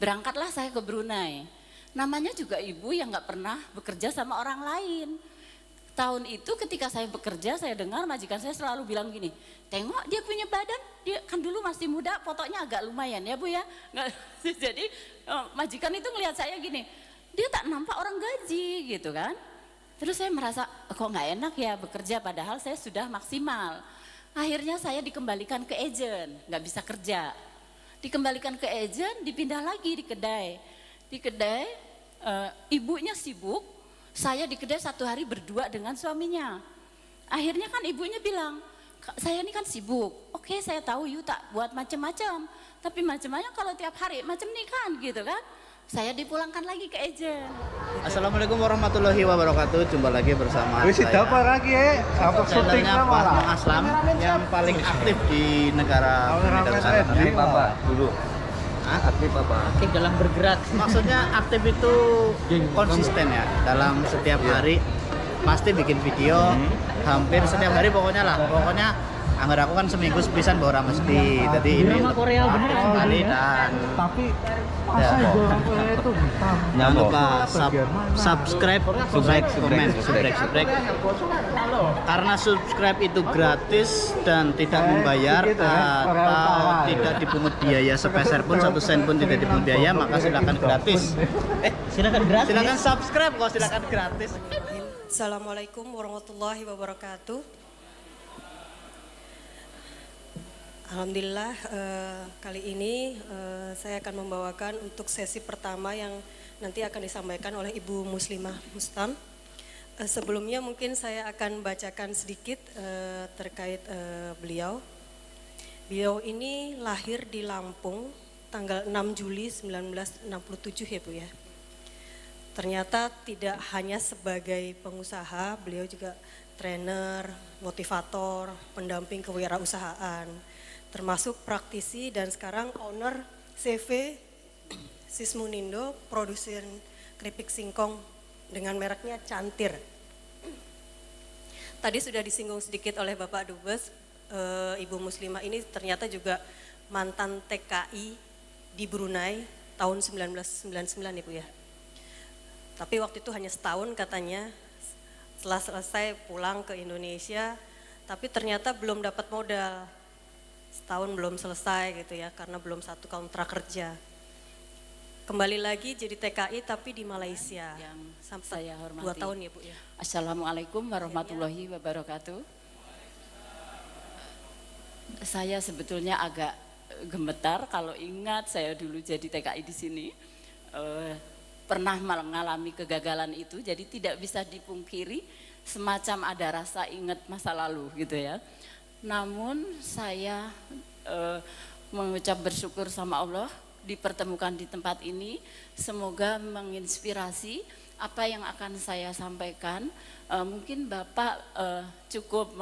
berangkatlah saya ke Brunei. Namanya juga ibu yang nggak pernah bekerja sama orang lain. Tahun itu ketika saya bekerja, saya dengar majikan saya selalu bilang gini, tengok dia punya badan, dia kan dulu masih muda, fotonya agak lumayan ya Bu ya. Nggak, jadi majikan itu ngelihat saya gini, dia tak nampak orang gaji gitu kan. Terus saya merasa kok nggak enak ya bekerja padahal saya sudah maksimal. Akhirnya saya dikembalikan ke agen, nggak bisa kerja. Dikembalikan ke agen, dipindah lagi di kedai. Di kedai ibunya sibuk, saya di kedai 1 hari berdua dengan suaminya. Akhirnya kan ibunya bilang, saya ini kan sibuk, oke saya tahu you tak buat macam-macam, tapi macam-macam kalau tiap hari macam nih kan gitu kan. Saya dipulangkan lagi ke agent. Gitu. Assalamualaikum warahmatullahi wabarakatuh. Jumpa lagi bersama Wis saya. apa lagi sampai syuting Channelnya Pak Mang Aslam yang paling aktif di negara Indonesia. Apa dulu? Aktif apa? Aktif dalam bergerak. Maksudnya aktif itu konsisten ya. Dalam setiap hari pasti bikin video. Hampir setiap hari pokoknya lah. Pokoknya anggar aku kan seminggu sepisan bawa mesti. Jadi ini Drama Korea aktif beneran. sekali dan Tapi Ya. masa orang itu jangan lupa subscribe, like, komen, subscribe. Karena subscribe itu gratis dan tidak membayar atau tidak dipungut biaya sepeser pun, 1 sen pun tidak dipungut biaya, maka silakan gratis. Silakan gratis. Silakan subscribe kok, silakan gratis. Assalamualaikum warahmatullahi wabarakatuh. Alhamdulillah kali ini saya akan membawakan untuk sesi pertama yang nanti akan disampaikan oleh Ibu Muslimah Mustam. Sebelumnya mungkin saya akan bacakan sedikit terkait beliau. Beliau ini lahir di Lampung tanggal 6 Juli 1967 ya Bu ya. Ternyata tidak hanya sebagai pengusaha, beliau juga trainer, motivator, pendamping kewirausahaan, termasuk praktisi dan sekarang owner CV Sismunindo, produsen keripik singkong dengan mereknya Cantir. Tadi sudah disinggung sedikit oleh Bapak Dubes, Ibu Muslimah ini ternyata juga mantan TKI di Brunei tahun 1999 Ibu ya. Tapi waktu itu hanya setahun katanya, setelah selesai pulang ke Indonesia, tapi ternyata belum dapat modal. Setahun belum selesai gitu ya, karena belum 1 kontrak kerja. Kembali lagi jadi TKI tapi di Malaysia. Yang Sampai saya hormati. 2 tahun ya Bu ya. Assalamualaikum warahmatullahi wabarakatuh. Saya sebetulnya agak gemetar kalau ingat saya dulu jadi TKI di sini. Pernah mengalami kegagalan itu, jadi tidak bisa dipungkiri semacam ada rasa ingat masa lalu gitu ya. Namun saya mengucap bersyukur sama Allah dipertemukan di tempat ini, semoga menginspirasi apa yang akan saya sampaikan. Mungkin Bapak cukup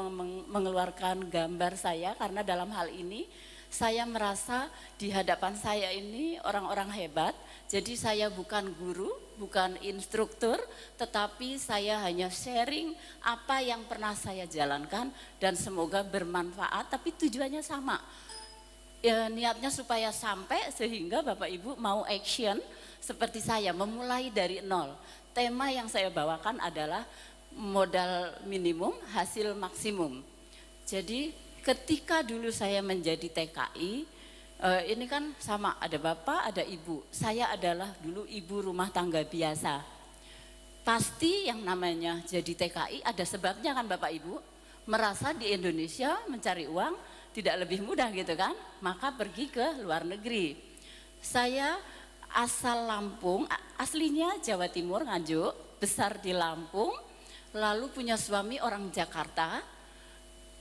mengeluarkan gambar saya karena dalam hal ini saya merasa di hadapan saya ini orang-orang hebat. Jadi saya bukan guru, bukan instruktur, tetapi saya hanya sharing apa yang pernah saya jalankan dan semoga bermanfaat, tapi tujuannya sama. Ya, niatnya supaya sampai sehingga Bapak Ibu mau action seperti saya, memulai dari nol. Tema yang saya bawakan adalah modal minimum, hasil maksimum. Jadi ketika dulu saya menjadi TKI, ini kan sama, ada bapak, ada ibu. Saya adalah dulu ibu rumah tangga biasa. Pasti yang namanya jadi TKI ada sebabnya kan Bapak Ibu. Merasa di Indonesia mencari uang tidak lebih mudah gitu kan, maka pergi ke luar negeri. Saya asal Lampung, aslinya Jawa Timur, Nganjuk, besar di Lampung, lalu punya suami orang Jakarta.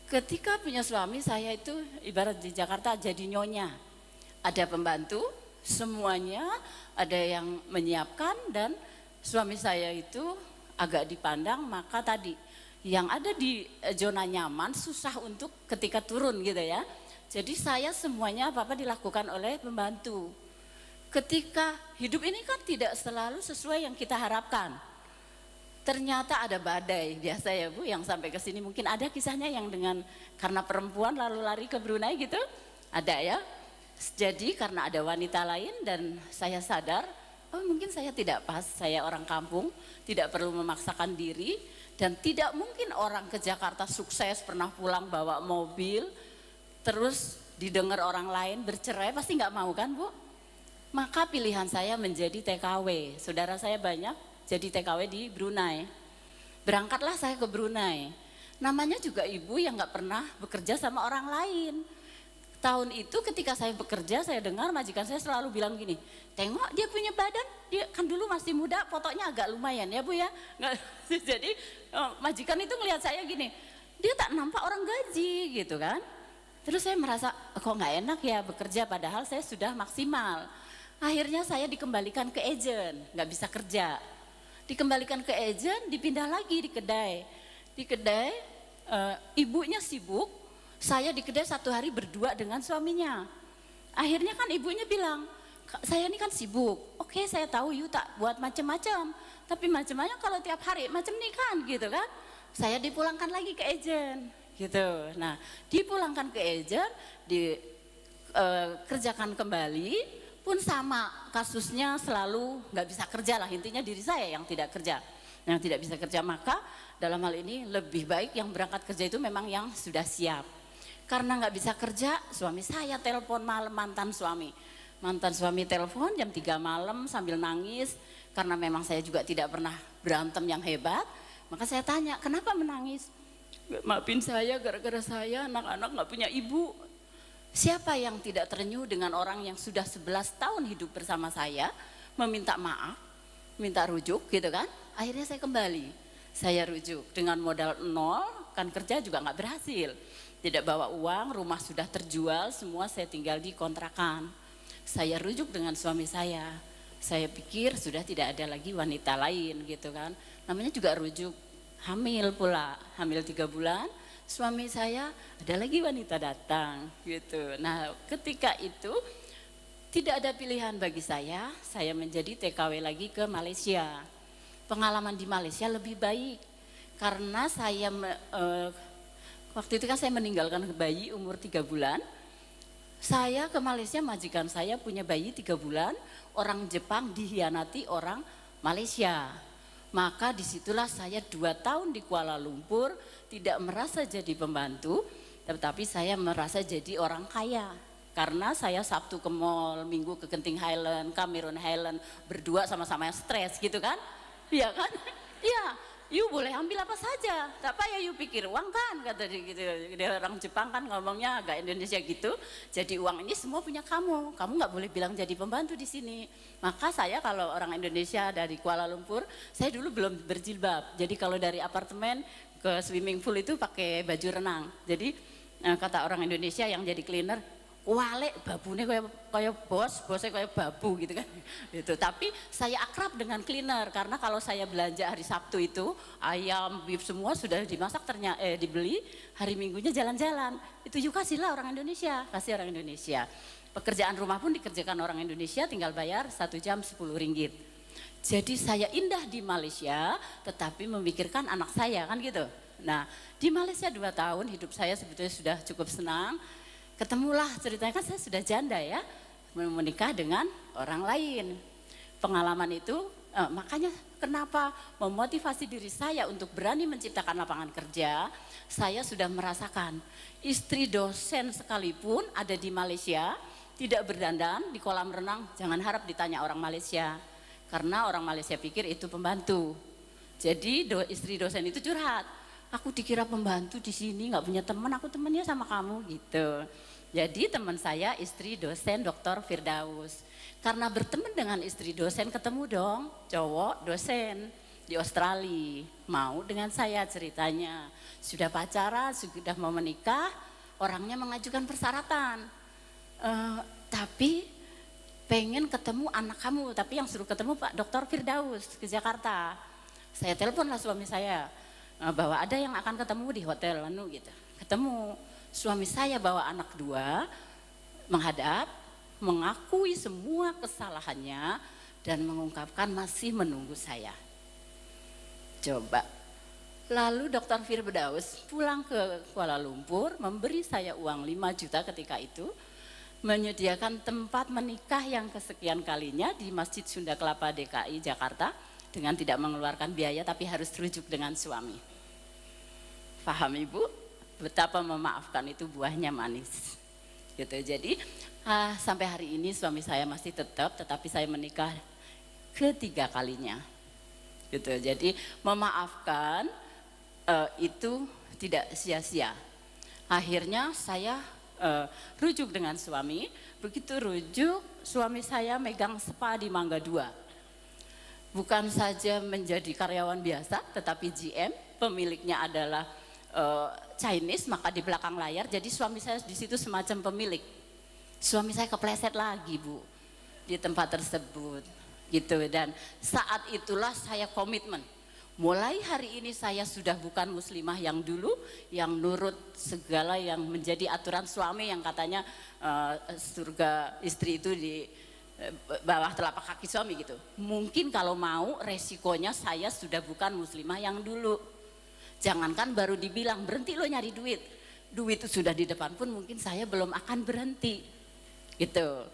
Ketika punya suami saya itu ibarat di Jakarta jadi nyonya. Ada pembantu, semuanya ada yang menyiapkan dan suami saya itu agak dipandang, maka tadi yang ada di zona nyaman susah untuk ketika turun gitu ya. Jadi saya semuanya apa-apa dilakukan oleh pembantu. Ketika hidup ini kan tidak selalu sesuai yang kita harapkan. Ternyata ada badai, biasa ya Bu yang sampai ke sini mungkin ada kisahnya yang dengan karena perempuan lalu lari ke Brunei gitu, ada ya. Jadi karena ada wanita lain dan saya sadar, oh mungkin saya tidak pas, saya orang kampung, tidak perlu memaksakan diri dan tidak mungkin orang ke Jakarta sukses pernah pulang bawa mobil, terus didengar orang lain bercerai pasti nggak mau kan Bu? Maka pilihan saya menjadi TKW, saudara saya banyak jadi TKW di Brunei. Berangkatlah saya ke Brunei, namanya juga ibu yang nggak pernah bekerja sama orang lain. Tahun itu ketika saya bekerja, saya dengar majikan saya selalu bilang gini, tengok dia punya badan, dia kan dulu masih muda, fotonya agak lumayan ya Bu ya. Nggak, jadi majikan itu ngelihat saya gini, dia tak nampak orang gaji gitu kan. Terus saya merasa kok nggak enak ya bekerja padahal saya sudah maksimal. Akhirnya saya dikembalikan ke agen, nggak bisa kerja. Dikembalikan ke agen, dipindah lagi di kedai. Di kedai ibunya sibuk, saya di kedai 1 hari berdua dengan suaminya. Akhirnya kan ibunya bilang, saya ini kan sibuk. Oke, saya tahu you tak buat macam-macam. Tapi macam-macam kalau tiap hari macam nih kan gitu kan. Saya dipulangkan lagi ke agen gitu. Nah, dipulangkan ke agen, dikerjakan kembali. Pun sama kasusnya selalu nggak bisa kerja lah, intinya diri saya yang tidak kerja, yang tidak bisa kerja. Maka dalam hal ini lebih baik yang berangkat kerja itu memang yang sudah siap. Karena nggak bisa kerja, suami saya telepon malam, mantan suami telepon jam 3 malam sambil nangis. Karena memang saya juga tidak pernah berantem yang hebat, maka saya tanya kenapa menangis? Maafin saya, gara-gara saya anak-anak nggak punya ibu. Siapa yang tidak terenyuh dengan orang yang sudah 11 tahun hidup bersama saya, meminta maaf, minta rujuk gitu kan. Akhirnya saya kembali, saya rujuk dengan modal 0, kan kerja juga nggak berhasil. Tidak bawa uang, rumah sudah terjual, semua saya tinggal di kontrakan. Saya rujuk dengan suami saya pikir sudah tidak ada lagi wanita lain gitu kan. Namanya juga rujuk, hamil pula, hamil 3 bulan. Suami saya ada lagi wanita datang gitu. Nah ketika itu tidak ada pilihan bagi saya menjadi TKW lagi ke Malaysia. Pengalaman di Malaysia lebih baik karena saya waktu itu kan saya meninggalkan bayi umur 3 bulan. Saya ke Malaysia, majikan saya punya bayi 3 bulan, orang Jepang dihianati orang Malaysia. Maka disitulah saya 2 tahun di Kuala Lumpur tidak merasa jadi pembantu, tetapi saya merasa jadi orang kaya. Karena saya Sabtu ke mall, Minggu ke Genting Highland, Cameron Highland, berdua sama-sama stres gitu kan. Iya kan? Iya, you boleh ambil apa saja, tak payah you pikir uang kan, kata dia gitu. Dia orang Jepang kan ngomongnya agak Indonesia gitu. Jadi uang ini semua punya kamu nggak boleh bilang jadi pembantu di sini. Maka saya kalau orang Indonesia dari Kuala Lumpur, saya dulu belum berjilbab. Jadi kalau dari apartemen ke swimming pool itu pakai baju renang. Jadi kata orang Indonesia yang jadi cleaner, wale babune kayak bosnya kayak babu gitu kan. Gitu. Tapi saya akrab dengan cleaner karena kalau saya belanja hari Sabtu itu ayam, beef semua sudah dimasak dibeli, hari Minggunya jalan-jalan. Itu juga kasihlah orang Indonesia, kasih orang Indonesia. Pekerjaan rumah pun dikerjakan orang Indonesia, tinggal bayar 1 jam 10 ringgit. Jadi saya indah di Malaysia tetapi memikirkan anak saya kan gitu. Nah di Malaysia 2 tahun hidup saya sebetulnya sudah cukup senang. Ketemulah ceritanya kan saya sudah janda ya, menikah dengan orang lain. Pengalaman itu makanya kenapa memotivasi diri saya untuk berani menciptakan lapangan kerja. Saya sudah merasakan istri dosen sekalipun ada di Malaysia tidak berdandan di kolam renang, jangan harap ditanya orang Malaysia. Karena orang Malaysia pikir itu pembantu. Jadi istri dosen itu curhat, aku dikira pembantu di sini nggak punya teman, aku temennya sama kamu gitu. Jadi teman saya istri dosen Dr. Firdaus. Karena berteman dengan istri dosen ketemu dong cowok dosen di Australia. Mau dengan saya ceritanya. Sudah pacaran, sudah mau menikah, orangnya mengajukan persyaratan. Tapi pengen ketemu anak kamu, tapi yang suruh ketemu Pak Dr. Firdaus ke Jakarta. Saya teleponlah suami saya bahwa ada yang akan ketemu di hotel gitu. Ketemu. Suami saya bawa anak 2 menghadap, mengakui semua kesalahannya dan mengungkapkan masih menunggu saya. Coba. Lalu Dr. Firdaus pulang ke Kuala Lumpur memberi saya uang 5 juta ketika itu. menyediakan tempat menikah yang kesekian kalinya di Masjid Sunda Kelapa DKI Jakarta dengan tidak mengeluarkan biaya tapi harus rujuk dengan suami. Paham Ibu? Betapa memaafkan itu buahnya manis. Gitu. Jadi sampai hari ini suami saya masih tetap, tetapi saya menikah ketiga kalinya. Gitu. Jadi memaafkan itu tidak sia-sia. Akhirnya saya rujuk dengan suami. Begitu rujuk, suami saya megang spa di Mangga 2. Bukan saja menjadi karyawan biasa, tetapi GM, pemiliknya adalah Chinese, maka di belakang layar. Jadi suami saya di situ semacam pemilik. Suami saya kepleset lagi Bu di tempat tersebut, gitu. Dan saat itulah saya komitmen. Mulai hari ini saya sudah bukan muslimah yang dulu, yang nurut segala yang menjadi aturan suami yang katanya surga istri itu di bawah telapak kaki suami gitu. Mungkin kalau mau resikonya saya sudah bukan muslimah yang dulu. Jangankan baru dibilang berhenti lo nyari duit. Duit itu sudah di depan pun mungkin saya belum akan berhenti. Gitu.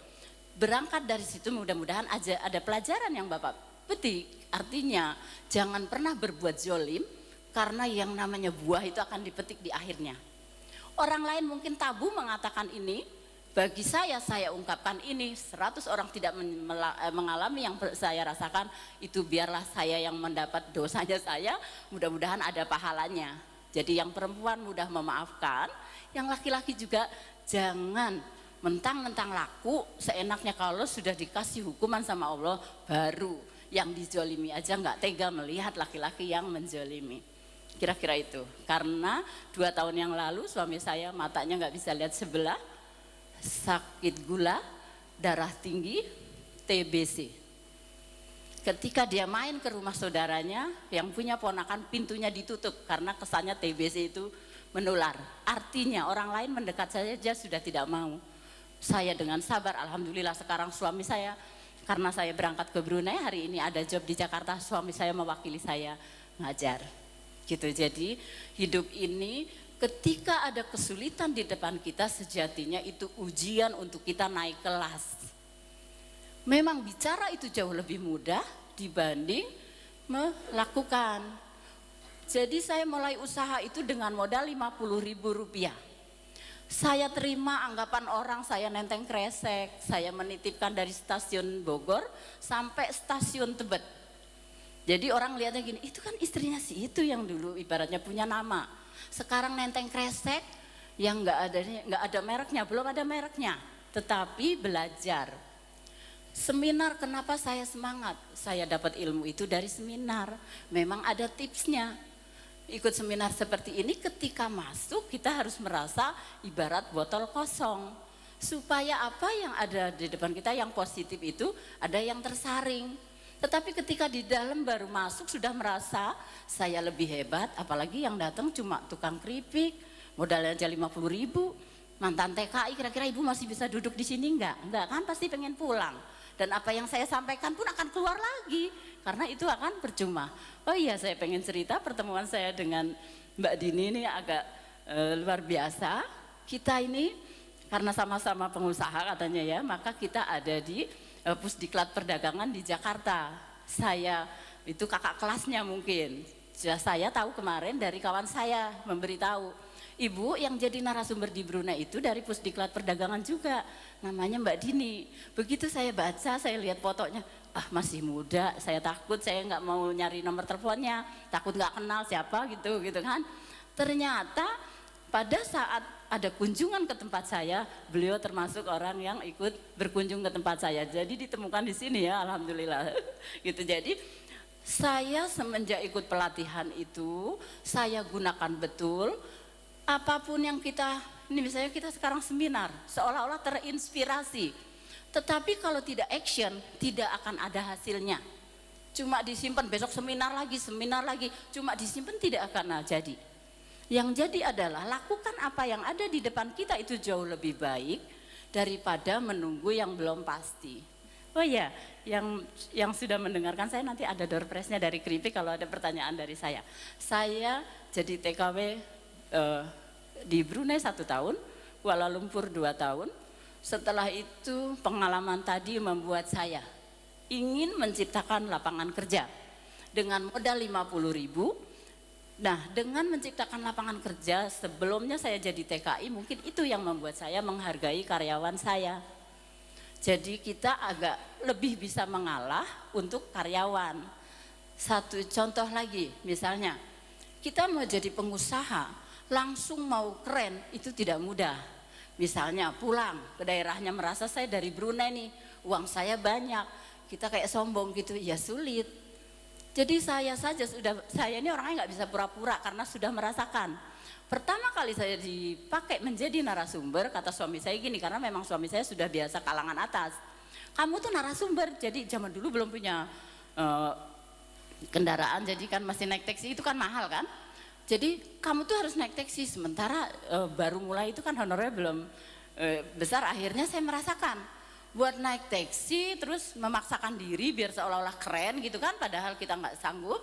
Berangkat dari situ mudah-mudahan ada pelajaran yang Bapak petik. Artinya jangan pernah berbuat zolim karena yang namanya buah itu akan dipetik di akhirnya. Orang lain mungkin tabu mengatakan ini, bagi saya ungkapkan ini. 100 orang tidak mengalami yang saya rasakan, itu biarlah saya yang mendapat dosanya saya, mudah-mudahan ada pahalanya. Jadi yang perempuan mudah memaafkan, yang laki-laki juga jangan mentang-mentang laku seenaknya. Kalau sudah dikasih hukuman sama Allah baru yang dizolimi aja nggak tega melihat laki-laki yang menzolimi. Kira-kira itu. Karena 2 tahun yang lalu suami saya matanya nggak bisa lihat sebelah, sakit gula, darah tinggi, TBC. Ketika dia main ke rumah saudaranya yang punya ponakan, pintunya ditutup karena kesannya TBC itu menular. Artinya orang lain mendekat saja sudah tidak mau. Saya dengan sabar, alhamdulillah sekarang suami saya, karena saya berangkat ke Brunei, hari ini ada job di Jakarta, suami saya mewakili saya ngajar. Gitu. Jadi hidup ini ketika ada kesulitan di depan kita, sejatinya itu ujian untuk kita naik kelas. Memang bicara itu jauh lebih mudah dibanding melakukan. Jadi saya mulai usaha itu dengan modal Rp50.000. Saya terima anggapan orang, saya nenteng kresek, saya menitipkan dari stasiun Bogor sampai stasiun Tebet. Jadi orang lihatnya gini, itu kan istrinya si itu yang dulu ibaratnya punya nama. Sekarang nenteng kresek yang nggak ada mereknya, belum ada mereknya, tetapi belajar. Seminar, kenapa saya semangat? Saya dapat ilmu itu dari seminar, memang ada tipsnya. Ikut seminar seperti ini ketika masuk kita harus merasa ibarat botol kosong. Supaya apa yang ada di depan kita yang positif itu ada yang tersaring. Tetapi ketika di dalam baru masuk sudah merasa saya lebih hebat, apalagi yang datang cuma tukang keripik, modalnya aja 50.000, mantan TKI, kira-kira ibu masih bisa duduk di sini enggak? Enggak kan, pasti pengen pulang. Dan apa yang saya sampaikan pun akan keluar lagi, karena itu akan percuma. Oh iya, saya pengen cerita pertemuan saya dengan Mbak Dini ini agak luar biasa. Kita ini karena sama-sama pengusaha katanya ya, maka kita ada di Pusdiklat Perdagangan di Jakarta. Saya itu kakak kelasnya mungkin. Saya tahu kemarin dari kawan saya memberitahu, Ibu yang jadi narasumber di Brunei itu dari Pusdiklat Perdagangan juga, namanya Mbak Dini. Begitu saya baca, saya lihat fotonya, masih muda, saya takut, saya nggak mau nyari nomor teleponnya, takut nggak kenal siapa gitu kan. Ternyata pada saat ada kunjungan ke tempat saya, beliau termasuk orang yang ikut berkunjung ke tempat saya. Jadi ditemukan di sini ya, alhamdulillah. Gitu. Jadi saya semenjak ikut pelatihan itu, saya gunakan betul. Apapun yang kita, ini misalnya kita sekarang seminar, seolah-olah terinspirasi. Tetapi kalau tidak action, tidak akan ada hasilnya. Cuma disimpan, besok seminar lagi, cuma disimpan tidak akan jadi. Yang jadi adalah lakukan apa yang ada di depan kita itu jauh lebih baik daripada menunggu yang belum pasti. Oh ya, yang sudah mendengarkan saya nanti ada door prize-nya dari Kripi kalau ada pertanyaan dari saya. Saya jadi TKW di Brunei 1 tahun, Kuala Lumpur 2 tahun, Setelah itu pengalaman tadi membuat saya ingin menciptakan lapangan kerja dengan modal 50.000. Nah, dengan menciptakan lapangan kerja, sebelumnya saya jadi TKI, mungkin itu yang membuat saya menghargai karyawan saya. Jadi kita agak lebih bisa mengalah untuk karyawan. Satu contoh lagi, misalnya kita mau jadi pengusaha, langsung mau keren, itu tidak mudah. Misalnya pulang ke daerahnya merasa saya dari Brunei nih, uang saya banyak, kita kayak sombong gitu, ya sulit. Jadi saya ini orangnya nggak bisa pura-pura karena sudah merasakan. Pertama kali saya dipakai menjadi narasumber, kata suami saya gini, karena memang suami saya sudah biasa kalangan atas. Kamu tuh narasumber, jadi zaman dulu belum punya kendaraan, jadi kan masih naik taksi, itu kan mahal kan. Jadi kamu tuh harus naik taksi, sementara baru mulai itu kan honornya belum besar. Akhirnya saya merasakan buat naik taksi terus memaksakan diri biar seolah-olah keren gitu kan, padahal kita nggak sanggup.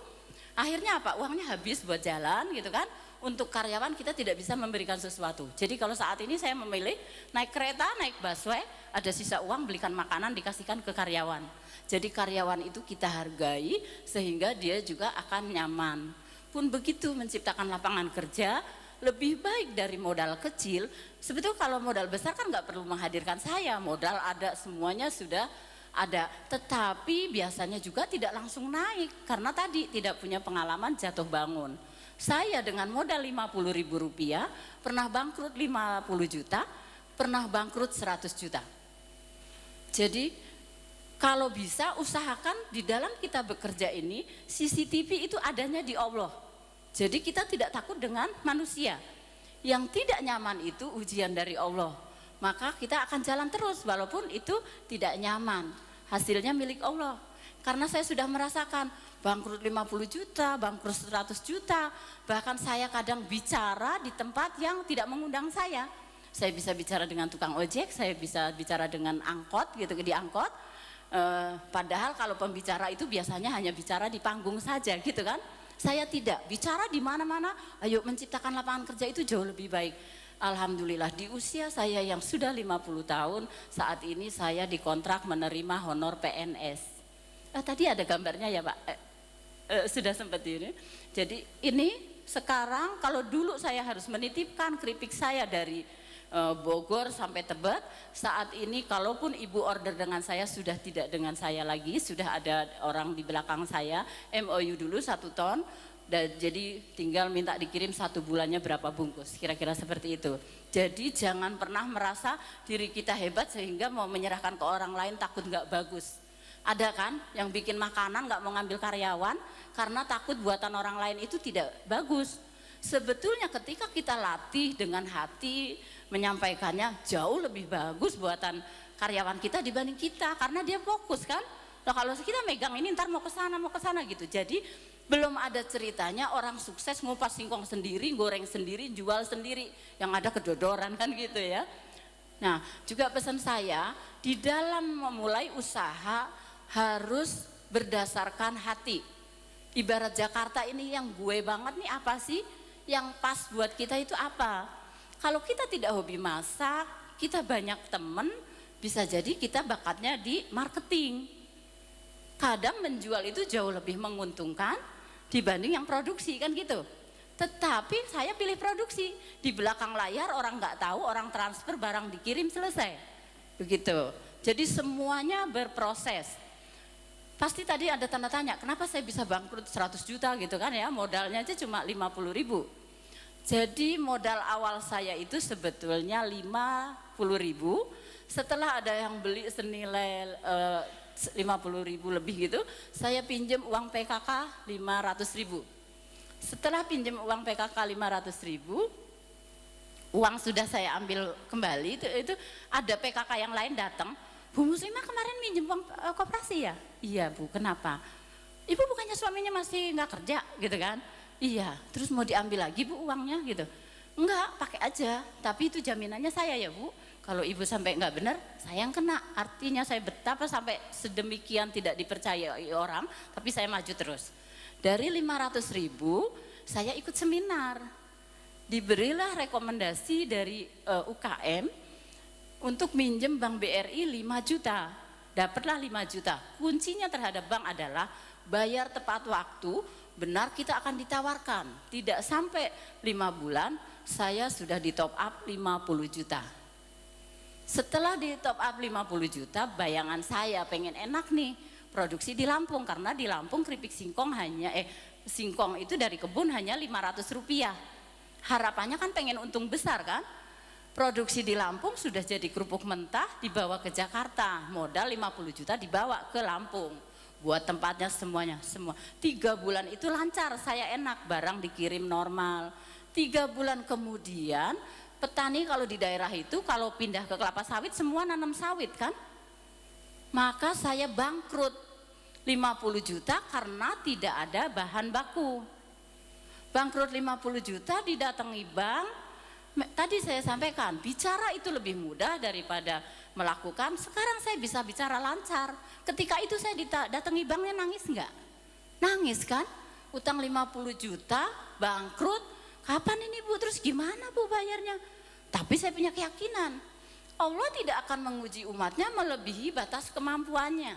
Akhirnya apa, uangnya habis buat jalan gitu kan. Untuk karyawan kita tidak bisa memberikan sesuatu. Jadi kalau saat ini saya memilih naik kereta, naik busway, ada sisa uang belikan makanan dikasihkan ke karyawan. Jadi karyawan itu kita hargai sehingga dia juga akan nyaman. Pun begitu menciptakan lapangan kerja, lebih baik dari modal kecil. Sebetulnya kalau modal besar kan nggak perlu menghadirkan saya, modal ada, semuanya sudah ada. Tetapi biasanya juga tidak langsung naik karena tadi tidak punya pengalaman jatuh bangun. Saya dengan modal 50.000 rupiah pernah bangkrut 50 juta, pernah bangkrut 100 juta. Jadi kalau bisa usahakan di dalam kita bekerja ini CCTV itu adanya di Allah. Jadi kita tidak takut dengan manusia. Yang tidak nyaman itu ujian dari Allah. Maka kita akan jalan terus walaupun itu tidak nyaman. Hasilnya milik Allah. Karena saya sudah merasakan bangkrut 50 juta, bangkrut 100 juta. Bahkan saya kadang bicara di tempat yang tidak mengundang saya. Saya bisa bicara dengan tukang ojek, saya bisa bicara dengan angkot gitu, di angkot. Padahal kalau pembicara itu biasanya hanya bicara di panggung saja gitu kan. Saya tidak, bicara di mana-mana, ayo menciptakan lapangan kerja itu jauh lebih baik. Alhamdulillah di usia saya yang sudah 50 tahun, saat ini saya dikontrak menerima honor PNS. Tadi ada gambarnya ya Pak, sudah sempat ini. Jadi ini sekarang kalau dulu saya harus menitipkan keripik saya dari Bogor sampai Tebet, saat ini kalaupun ibu order dengan saya sudah tidak dengan saya lagi, sudah ada orang di belakang saya, MOU dulu 1 ton, dan jadi tinggal minta dikirim 1 bulannya berapa bungkus, kira-kira seperti itu. Jadi jangan pernah merasa diri kita hebat sehingga mau menyerahkan ke orang lain takut nggak bagus. Ada kan yang bikin makanan nggak mau ngambil karyawan karena takut buatan orang lain itu tidak bagus. Sebetulnya ketika kita latih dengan hati menyampaikannya jauh lebih bagus buatan karyawan kita dibanding kita karena dia fokus kan. Nah kalau kita megang ini ntar mau ke sana gitu. Jadi belum ada ceritanya orang sukses ngupas singkong sendiri, goreng sendiri, jual sendiri, yang ada kedodoran kan gitu ya. Nah juga pesan saya di dalam memulai usaha harus berdasarkan hati. Ibarat Jakarta ini yang gue banget nih apa sih? Yang pas buat kita itu apa? Kalau kita tidak hobi masak, kita banyak temen, bisa jadi kita bakatnya di marketing. Kadang menjual itu jauh lebih menguntungkan dibanding yang produksi kan gitu. Tetapi saya pilih produksi, di belakang layar orang nggak tahu, orang transfer barang dikirim selesai. Begitu. Jadi semuanya berproses. Pasti tadi ada tanda tanya, kenapa saya bisa bangkrut 100 juta gitu kan ya, modalnya aja cuma 50.000. Jadi modal awal saya itu sebetulnya 50.000, setelah ada yang beli senilai 50.000 lebih gitu, saya pinjam uang PKK 500.000. Setelah pinjam uang PKK 500.000, uang sudah saya ambil kembali, itu ada PKK yang lain datang, Bu Muslimah kemarin minjem uang koperasi ya? Iya Bu, kenapa? Ibu bukannya suaminya masih nggak kerja gitu kan? Iya, terus mau diambil lagi Bu uangnya gitu? Enggak, pakai aja, tapi itu jaminannya saya ya Bu. Kalau ibu sampai nggak benar, saya yang kena. Artinya saya betapa sampai sedemikian tidak dipercayai orang, tapi saya maju terus. Dari 500.000, saya ikut seminar. Diberilah rekomendasi dari UKM untuk minjem Bank BRI 5 juta. Dapatlah 5 juta. Kuncinya terhadap bank adalah bayar tepat waktu, benar kita akan ditawarkan. Tidak sampai 5 bulan, saya sudah di top up 50 juta. Setelah di top up 50 juta, bayangan saya pengen enak nih, produksi di Lampung. Karena di Lampung keripik singkong singkong itu dari kebun hanya 500 rupiah. Harapannya kan pengen untung besar kan? Produksi di Lampung sudah jadi kerupuk mentah dibawa ke Jakarta, modal 50 juta dibawa ke Lampung, buat tempatnya semuanya, semua. 3 bulan itu lancar, saya enak, barang dikirim normal. 3 bulan kemudian, petani kalau di daerah itu kalau pindah ke kelapa sawit semua nanam sawit kan, maka saya bangkrut 50 juta karena tidak ada bahan baku. Bangkrut 50 juta, didatangi bank. Tadi saya sampaikan, bicara itu lebih mudah daripada melakukan. Sekarang saya bisa bicara lancar. Ketika itu saya datangi banknya, nangis enggak? Nangis kan? Utang 50 juta, bangkrut. Kapan ini Bu? Terus gimana Bu bayarnya? Tapi saya punya keyakinan, Allah tidak akan menguji umatnya melebihi batas kemampuannya.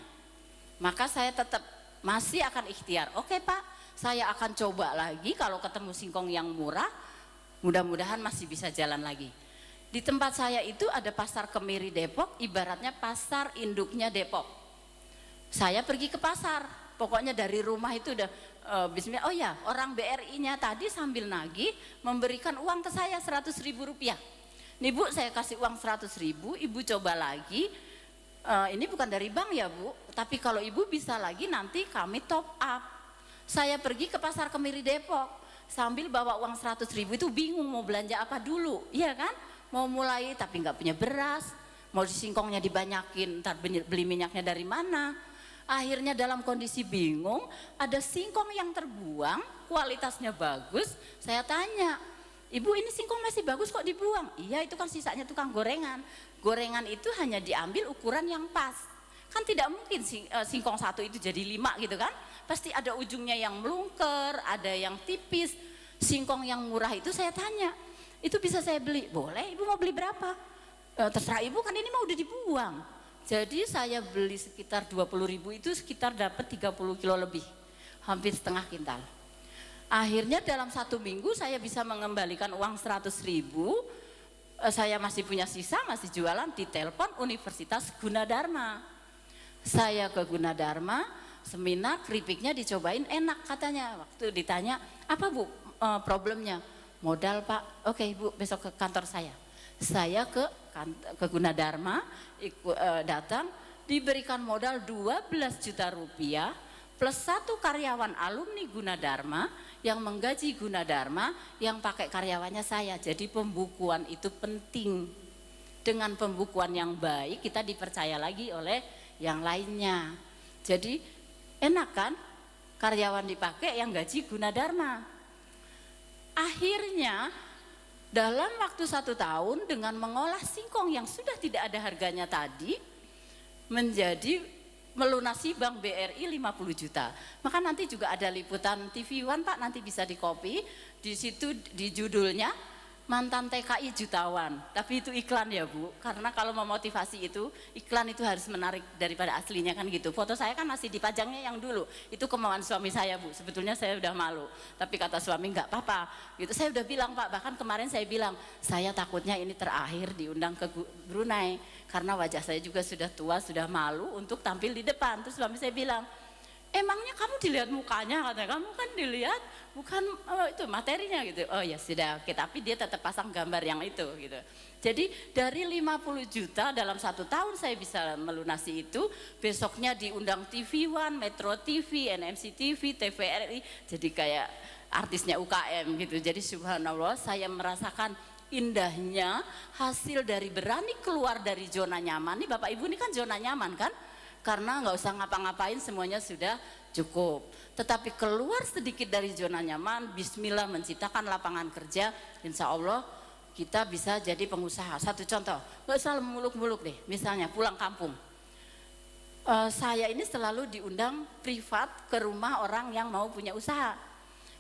Maka saya tetap masih akan ikhtiar. Oke Pak, saya akan coba lagi kalau ketemu singkong yang murah. Mudah-mudahan masih bisa jalan lagi. Di tempat saya itu ada pasar Kemiri Depok, ibaratnya pasar induknya Depok. Saya pergi ke pasar, pokoknya dari rumah itu udah bismillah. Oh ya, orang BRI-nya tadi sambil nagih memberikan uang ke saya 100.000 rupiah. Nih Bu, saya kasih uang 100.000, Ibu coba lagi. Ini bukan dari bank ya Bu, tapi kalau Ibu bisa lagi nanti kami top up. Saya pergi ke pasar Kemiri Depok. Sambil bawa uang 100.000 itu bingung mau belanja apa dulu, iya kan? Mau mulai tapi nggak punya beras, mau singkongnya dibanyakin, ntar beli minyaknya dari mana? Akhirnya dalam kondisi bingung, ada singkong yang terbuang, kualitasnya bagus. Saya tanya, Ibu ini singkong masih bagus kok dibuang? Iya itu kan sisanya tukang gorengan. Gorengan itu hanya diambil ukuran yang pas. Kan tidak mungkin singkong satu itu jadi 5 gitu kan? Pasti ada ujungnya yang melungker, ada yang tipis. Singkong yang murah itu saya tanya, itu bisa saya beli? Boleh, Ibu mau beli berapa? Terserah Ibu, kan ini mau udah dibuang. Jadi saya beli sekitar 20.000 itu sekitar dapat 30 kilo lebih, hampir setengah kintal. Akhirnya dalam 1 minggu saya bisa mengembalikan uang 100.000. Saya masih punya sisa, masih jualan di telepon Universitas Gunadarma. Saya ke Gunadarma, seminar keripiknya dicobain enak katanya. Waktu ditanya, apa Bu problemnya? Modal Pak. Oke Bu, besok ke kantor saya. Saya ke Gunadarma, datang, diberikan modal 12 juta rupiah plus 1 karyawan alumni Gunadarma yang menggaji Gunadarma yang pakai karyawannya saya. Jadi pembukuan itu penting. Dengan pembukuan yang baik kita dipercaya lagi oleh yang lainnya. Jadi enak kan, karyawan dipakai yang gaji Gunadarma. Akhirnya dalam waktu 1 tahun dengan mengolah singkong yang sudah tidak ada harganya tadi menjadi melunasi Bank BRI 50 juta. Maka nanti juga ada liputan TV One Pak, nanti bisa di copy. Di situ di judulnya mantan TKI jutawan, tapi itu iklan ya Bu, karena kalau memotivasi itu iklan itu harus menarik daripada aslinya kan gitu. Foto saya kan masih dipajangnya yang dulu, itu kemauan suami saya Bu, sebetulnya saya udah malu, tapi kata suami nggak apa-apa gitu. Saya udah bilang Pak, bahkan kemarin saya bilang saya takutnya ini terakhir diundang ke Brunei karena wajah saya juga sudah tua, sudah malu untuk tampil di depan. Terus suami saya bilang, emangnya kamu dilihat mukanya, katanya kamu kan dilihat bukan itu materinya gitu. Oh ya sudah, oke, tapi dia tetap pasang gambar yang itu gitu. Jadi dari 50 juta dalam 1 tahun saya bisa melunasi itu. Besoknya diundang TV One, Metro TV, NMC TV, TVRI, jadi kayak artisnya UKM gitu. Jadi subhanallah saya merasakan indahnya hasil dari berani keluar dari zona nyaman. Nih Bapak Ibu ini kan zona nyaman kan? Karena nggak usah ngapa-ngapain semuanya sudah cukup. Tetapi keluar sedikit dari zona nyaman, bismillah menciptakan lapangan kerja, insya Allah kita bisa jadi pengusaha. Satu contoh, nggak usah muluk-muluk deh, misalnya pulang kampung. Saya ini selalu diundang privat ke rumah orang yang mau punya usaha.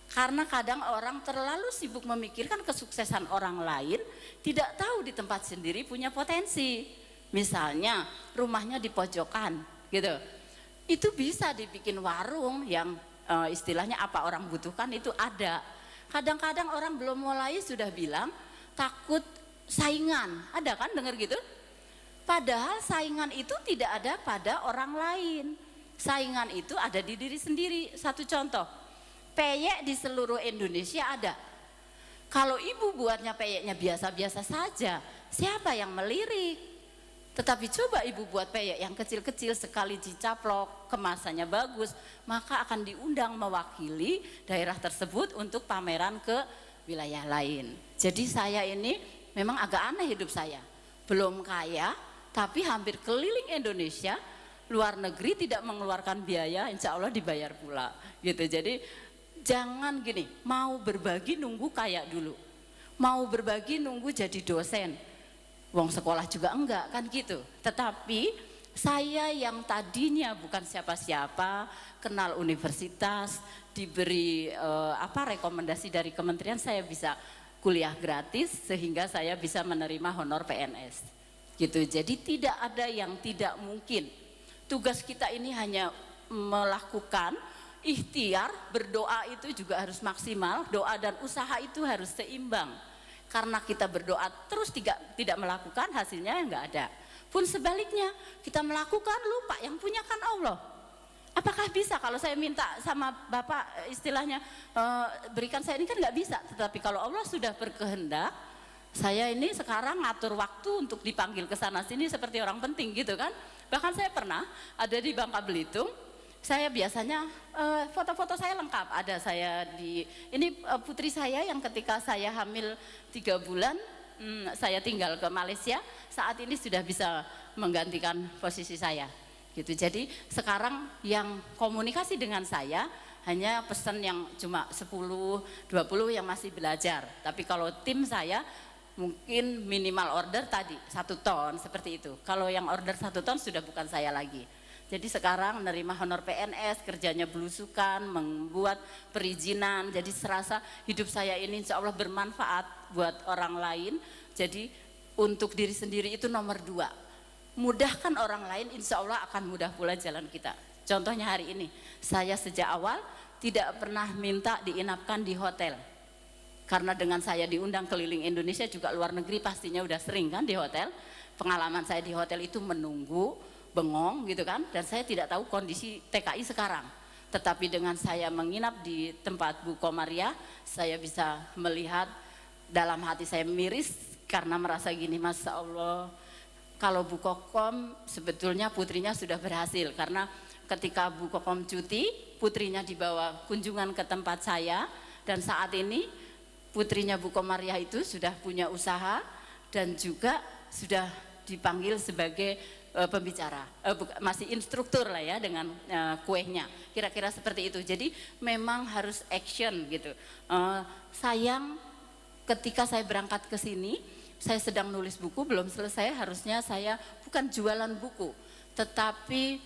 Karena kadang orang terlalu sibuk memikirkan kesuksesan orang lain, tidak tahu di tempat sendiri punya potensi. Misalnya rumahnya di pojokan gitu. Itu bisa dibikin warung yang istilahnya apa orang butuhkan itu ada. Kadang-kadang orang belum mulai sudah bilang takut saingan. Ada kan dengar gitu? Padahal saingan itu tidak ada pada orang lain. Saingan itu ada di diri sendiri. Satu contoh, peyek di seluruh Indonesia ada. Kalau ibu buatnya peyeknya biasa-biasa saja, siapa yang melirik? Tetapi coba ibu buat peyek yang kecil-kecil, sekali dicaplok, kemasannya bagus, maka akan diundang mewakili daerah tersebut untuk pameran ke wilayah lain. Jadi saya ini memang agak aneh hidup saya. Belum kaya, tapi hampir keliling Indonesia, luar negeri tidak mengeluarkan biaya, insya Allah dibayar pula. Gitu. Jadi jangan gini, mau berbagi nunggu kaya dulu. Mau berbagi nunggu jadi dosen. Wong sekolah juga enggak kan gitu. Tetapi saya yang tadinya bukan siapa-siapa, kenal universitas, diberi rekomendasi dari kementerian, saya bisa kuliah gratis sehingga saya bisa menerima honor PNS. Gitu. Jadi tidak ada yang tidak mungkin. Tugas kita ini hanya melakukan ikhtiar, berdoa itu juga harus maksimal, doa dan usaha itu harus seimbang. Karena kita berdoa terus tidak melakukan, hasilnya enggak ada. Pun sebaliknya, kita melakukan lupa, yang punya kan Allah. Apakah bisa kalau saya minta sama Bapak istilahnya berikan saya ini, kan nggak bisa. Tetapi kalau Allah sudah berkehendak, saya ini sekarang ngatur waktu untuk dipanggil ke sana sini seperti orang penting gitu kan. Bahkan saya pernah ada di Bangka Belitung. Saya biasanya foto-foto saya lengkap, ada saya di ini putri saya yang ketika saya hamil 3 bulan saya tinggal ke Malaysia, saat ini sudah bisa menggantikan posisi saya gitu. Jadi sekarang yang komunikasi dengan saya hanya pesan yang cuma 10-20 yang masih belajar, tapi kalau tim saya mungkin minimal order tadi 1 ton seperti itu. Kalau yang order 1 ton sudah bukan saya lagi. Jadi sekarang menerima honor PNS, kerjanya belusukan, membuat perizinan. Jadi serasa hidup saya ini insya Allah bermanfaat buat orang lain. Jadi untuk diri sendiri itu nomor 2. Mudahkan orang lain, insya Allah akan mudah pula jalan kita. Contohnya hari ini, saya sejak awal tidak pernah minta diinapkan di hotel. Karena dengan saya diundang keliling Indonesia juga luar negeri pastinya udah sering kan di hotel. Pengalaman saya di hotel itu menunggu, bengong gitu kan, dan saya tidak tahu kondisi TKI sekarang. Tetapi dengan saya menginap di tempat Bu Komaria, saya bisa melihat dalam hati saya miris karena merasa gini, Masya Allah, kalau Bu Kokom sebetulnya putrinya sudah berhasil. Karena ketika Bu Kokom cuti, putrinya dibawa kunjungan ke tempat saya, dan saat ini putrinya Bu Komaria itu sudah punya usaha dan juga sudah dipanggil sebagai pembicara, masih instruktur lah ya dengan kuehnya, kira-kira seperti itu. Jadi memang harus action gitu. Sayang ketika saya berangkat ke sini, saya sedang nulis buku, belum selesai, harusnya saya bukan jualan buku, tetapi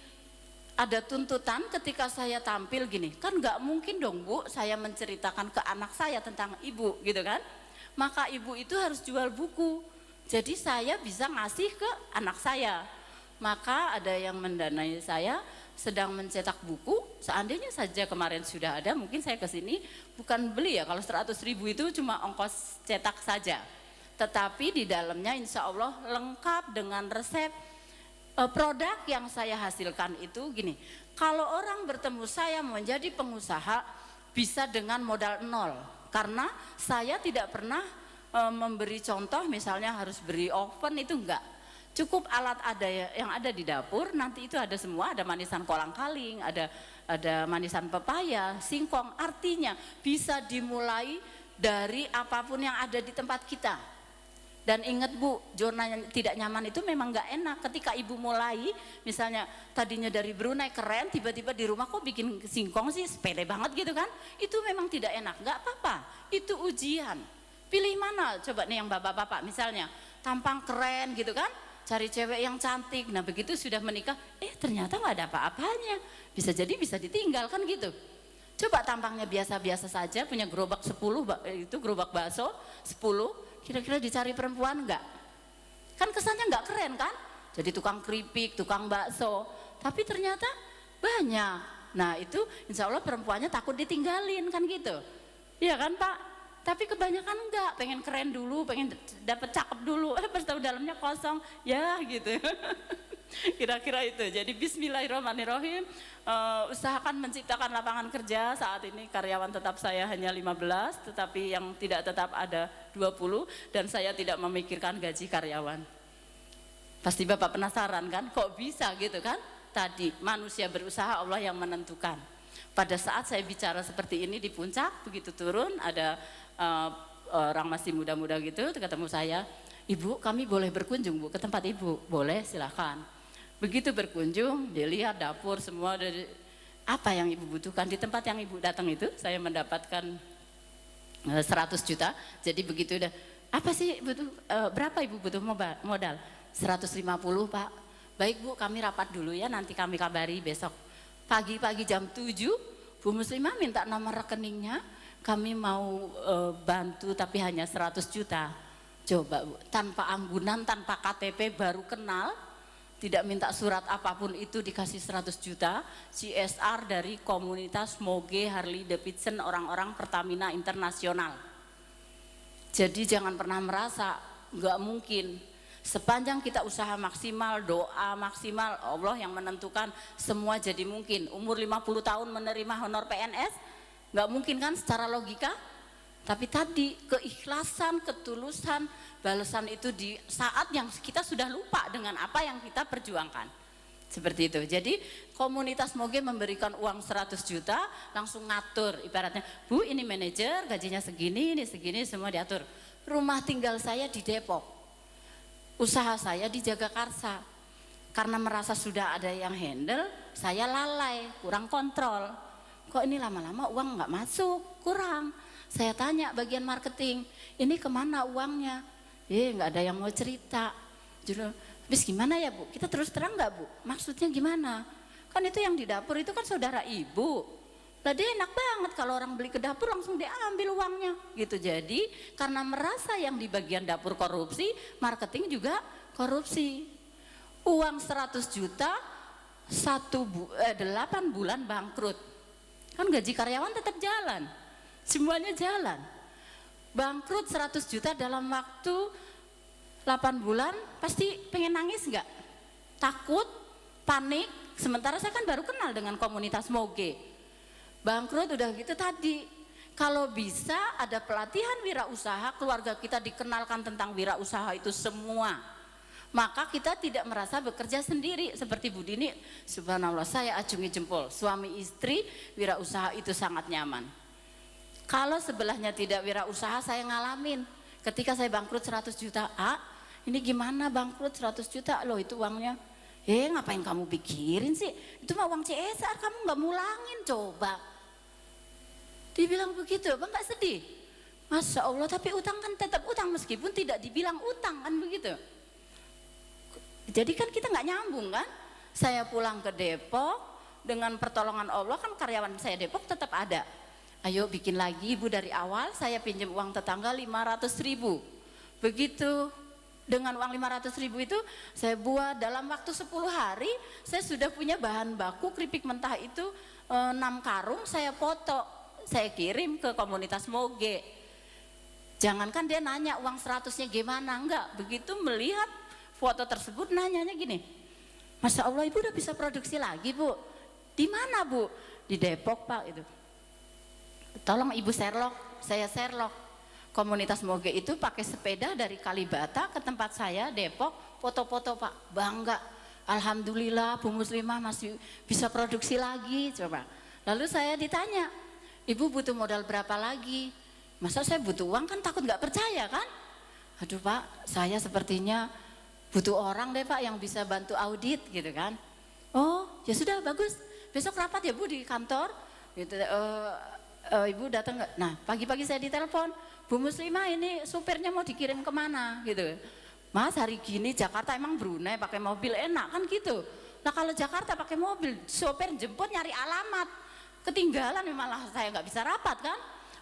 ada tuntutan ketika saya tampil gini, kan nggak mungkin dong Bu, saya menceritakan ke anak saya tentang ibu gitu kan, maka ibu itu harus jual buku, jadi saya bisa ngasih ke anak saya. Maka ada yang mendanai saya sedang mencetak buku, seandainya saja kemarin sudah ada, mungkin saya ke sini bukan beli ya, kalau 100.000 itu cuma ongkos cetak saja. Tetapi di dalamnya insya Allah lengkap dengan resep. Produk yang saya hasilkan itu gini, kalau orang bertemu saya menjadi pengusaha bisa dengan modal 0, karena saya tidak pernah memberi contoh misalnya harus beri oven, itu enggak. Cukup alat ada yang ada di dapur, nanti itu ada semua, ada manisan kolang-kaling, ada manisan pepaya, singkong, artinya bisa dimulai dari apapun yang ada di tempat kita. Dan ingat Bu, zona yang tidak nyaman itu memang nggak enak. Ketika ibu mulai, misalnya tadinya dari Brunei keren, tiba-tiba di rumah kok bikin singkong sih, sepele banget gitu kan? Itu memang tidak enak, nggak apa-apa, itu ujian. Pilih mana, coba nih yang bapak-bapak misalnya, tampang keren gitu kan? Cari cewek yang cantik, nah begitu sudah menikah, ternyata nggak ada apa-apanya, bisa jadi bisa ditinggal kan gitu. Coba tampangnya biasa-biasa saja, punya gerobak 10, itu gerobak bakso 10, kira-kira dicari perempuan enggak? Kan kesannya enggak keren kan? jadi tukang keripik, tukang bakso, tapi ternyata banyak. Nah itu insya Allah perempuannya takut ditinggalin kan gitu, iya kan Pak? Tapi kebanyakan enggak, pengen keren dulu, pengen dapet cakep dulu, pas tahu dalamnya kosong, ya gitu. Kira-kira itu. Jadi bismillahirrahmanirrahim, usahakan menciptakan lapangan kerja. Saat ini karyawan tetap saya hanya 15, tetapi yang tidak tetap ada 20, dan saya tidak memikirkan gaji karyawan. Pasti Bapak penasaran kan, kok bisa gitu kan? Tadi manusia berusaha, Allah yang menentukan. Pada saat saya bicara seperti ini di puncak, begitu turun ada orang masih muda-muda gitu, ketemu saya, Ibu kami boleh berkunjung Bu ke tempat Ibu? Boleh, silahkan. Begitu berkunjung, dia lihat dapur semua dari apa yang Ibu butuhkan. Di tempat yang Ibu datang itu saya mendapatkan 100 juta. Jadi begitu udah, apa sih butuh, berapa Ibu butuh modal? 150 Pak. Baik Bu, kami rapat dulu ya, nanti kami kabari besok. Pagi-pagi jam 7 Bu Muslimah minta nomor rekeningnya, kami mau bantu tapi hanya 100 juta. Coba Bu, tanpa anggunan, tanpa KTP, baru kenal, tidak minta surat apapun itu dikasih 100 juta, CSR dari komunitas Moge Harley Davidson, orang-orang Pertamina Internasional. Jadi jangan pernah merasa nggak mungkin. Sepanjang kita usaha maksimal, doa maksimal, Allah yang menentukan, semua jadi mungkin. Umur 50 tahun menerima honor PNS, nggak mungkin kan secara logika? Tapi tadi keikhlasan, ketulusan, balasan itu di saat yang kita sudah lupa dengan apa yang kita perjuangkan. Seperti itu. Jadi komunitas Moge memberikan uang 100 juta, langsung ngatur. Ibaratnya, Bu ini manajer, gajinya segini, ini segini, semua diatur. Rumah tinggal saya di Depok, usaha saya di Jagakarsa. Karena merasa sudah ada yang handle, saya lalai, kurang kontrol. Kok ini lama-lama uang nggak masuk, kurang. Saya tanya bagian marketing, ini kemana uangnya? Nggak ada yang mau cerita. Jadi, habis gimana ya Bu? Kita terus terang nggak Bu? Maksudnya gimana? Kan itu yang di dapur itu kan saudara Ibu. Lah dia enak banget kalau orang beli ke dapur langsung diambil uangnya. Gitu. Jadi karena merasa yang di bagian dapur korupsi, marketing juga korupsi. Uang 100 juta, 8 bulan bangkrut. Kan gaji karyawan tetap jalan. Semuanya jalan. Bangkrut 100 juta dalam waktu 8 bulan, pasti pengen nangis nggak? Takut, panik. Sementara saya kan baru kenal dengan komunitas Moge. Bangkrut udah gitu tadi. Kalau bisa ada pelatihan wirausaha, keluarga kita dikenalkan tentang wirausaha itu semua. Maka kita tidak merasa bekerja sendiri. Seperti Bu Dini, subhanallah saya acungi jempol. Suami istri wirausaha itu sangat nyaman. Kalau sebelahnya tidak wirausaha, saya ngalamin. Ketika saya bangkrut 100 juta, ini gimana bangkrut 100 juta? Loh itu uangnya. Ngapain kamu pikirin sih? Itu mah uang CSR, kamu nggak mulangin coba. Dibilang begitu, Bang nggak sedih? Masya Allah, tapi utang kan tetap utang meskipun tidak dibilang utang kan begitu. Jadi kan kita nggak nyambung kan? Saya pulang ke Depok, dengan pertolongan Allah kan karyawan saya Depok tetap ada. Ayo bikin lagi Ibu dari awal, saya pinjam uang tetangga 500.000. Begitu dengan uang 500.000 itu saya buat dalam waktu 10 hari, saya sudah punya bahan baku keripik mentah itu 6 karung, saya foto, saya kirim ke komunitas Moge. Jangankan dia nanya uang 100-nya gimana, enggak. Begitu melihat foto tersebut nanyanya gini, Masya Allah Ibu udah bisa produksi lagi Bu. Di mana Bu? Di Depok Pak itu. Tolong Ibu Sherlock, saya Sherlock. Komunitas Moge itu pakai sepeda dari Kalibata ke tempat saya Depok, foto-foto Pak, bangga. Alhamdulillah Bu Muslimah masih bisa produksi lagi, coba. Lalu saya ditanya, Ibu butuh modal berapa lagi? Masa saya butuh uang, kan takut nggak percaya kan? Aduh Pak, saya sepertinya butuh orang deh Pak yang bisa bantu audit gitu kan. Oh ya sudah bagus, besok rapat ya Bu di kantor gitu. Ibu datang nggak? Nah pagi-pagi saya ditelepon, Bu Muslimah ini supirnya mau dikirim kemana gitu. Mas hari gini Jakarta emang Brunei pakai mobil enak kan gitu. Nah kalau Jakarta pakai mobil, supir jemput nyari alamat, ketinggalan malah saya nggak bisa rapat kan.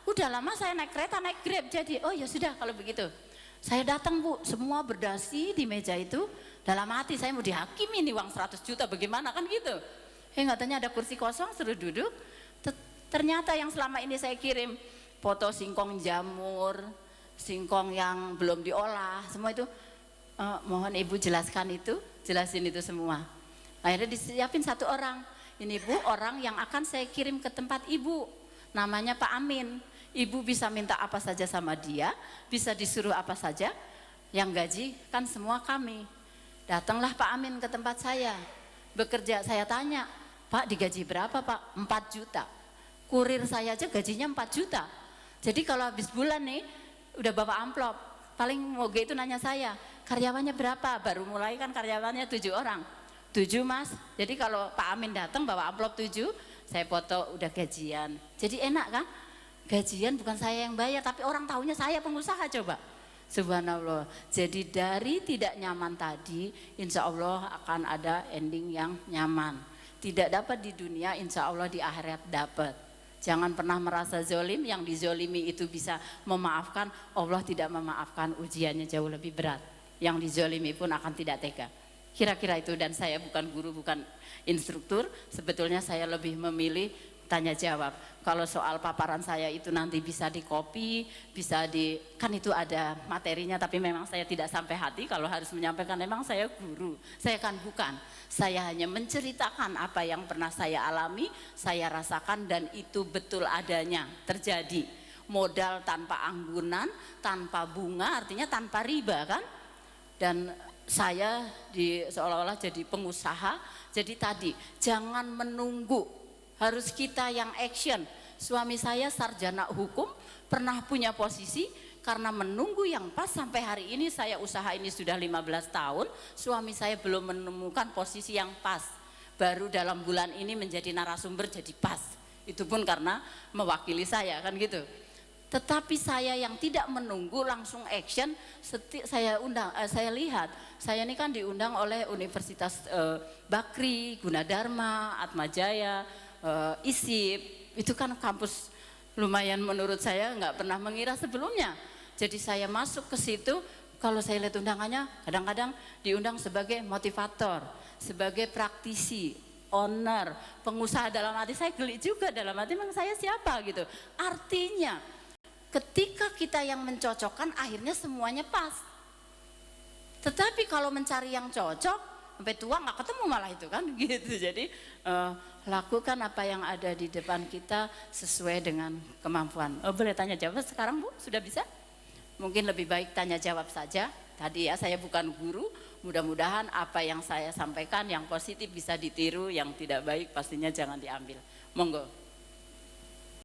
Udah lama saya naik kereta, naik Grab, jadi oh ya sudah kalau begitu. Saya datang Bu, semua berdasi di meja itu, Dalam hati saya mau dihakimi nih uang 100 juta bagaimana kan gitu. Katanya ada kursi kosong suruh duduk. Ternyata yang selama ini saya kirim foto singkong jamur, singkong yang belum diolah, semua itu mohon ibu jelasin itu semua. Akhirnya disiapin satu orang. Ini bu orang yang akan saya kirim ke tempat ibu, namanya Pak Amin. Ibu bisa minta apa saja sama dia, bisa disuruh apa saja, yang gaji kan semua kami. Datanglah Pak Amin ke tempat saya, bekerja. Saya tanya, Pak digaji berapa Pak? 4 juta. Kurir saya aja gajinya 4 juta. Jadi kalau habis bulan nih, udah bawa amplop. Paling moge itu nanya saya, karyawannya berapa? Baru mulai kan karyawannya 7 orang. 7 mas, jadi kalau Pak Amin datang bawa amplop 7, saya foto udah gajian. Jadi enak kan? Gajian bukan saya yang bayar, tapi orang tahunya saya pengusaha coba. Subhanallah. Jadi dari tidak nyaman tadi, insya Allah akan ada ending yang nyaman. Tidak dapat di dunia, insya Allah di akhirat dapat. Jangan pernah merasa zolim, yang dizolimi itu bisa memaafkan, Allah tidak memaafkan, ujiannya jauh lebih berat. Yang dizolimi pun akan tidak tega. Kira-kira itu, dan saya bukan guru, bukan instruktur, sebetulnya saya lebih memilih tanya jawab. Kalau soal paparan saya itu nanti bisa di copy, kan itu ada materinya, tapi memang saya tidak sampai hati kalau harus menyampaikan. Memang saya guru, saya kan bukan. Saya hanya menceritakan apa yang pernah saya alami, saya rasakan, dan itu betul adanya terjadi. Modal tanpa anggunan, tanpa bunga, artinya tanpa riba kan. Dan saya seolah-olah jadi pengusaha. Jadi tadi jangan menunggu, harus kita yang action. Suami saya sarjana hukum, pernah punya posisi, karena menunggu yang pas sampai hari ini saya usaha ini sudah 15 tahun, suami saya belum menemukan posisi yang pas. Baru dalam bulan ini menjadi narasumber jadi pas. Itu pun karena mewakili saya kan gitu. Tetapi saya yang tidak menunggu langsung action, saya lihat, saya ini kan diundang oleh Universitas Bakri, Gunadarma, Atmajaya, ISIP, itu kan kampus lumayan menurut saya nggak pernah mengira sebelumnya. Jadi saya masuk ke situ, kalau saya lihat undangannya kadang-kadang diundang sebagai motivator, sebagai praktisi, owner, pengusaha. Dalam hati saya geli juga, dalam hati memang saya siapa gitu. Artinya ketika kita yang mencocokkan akhirnya semuanya pas. Tetapi kalau mencari yang cocok sampai tua nggak ketemu malah itu kan gitu. Jadi lakukan apa yang ada di depan kita sesuai dengan kemampuan. Boleh tanya jawab sekarang Bu? Sudah bisa? Mungkin lebih baik tanya jawab saja. Tadi ya saya bukan guru, mudah-mudahan apa yang saya sampaikan yang positif bisa ditiru, yang tidak baik pastinya jangan diambil. Monggo.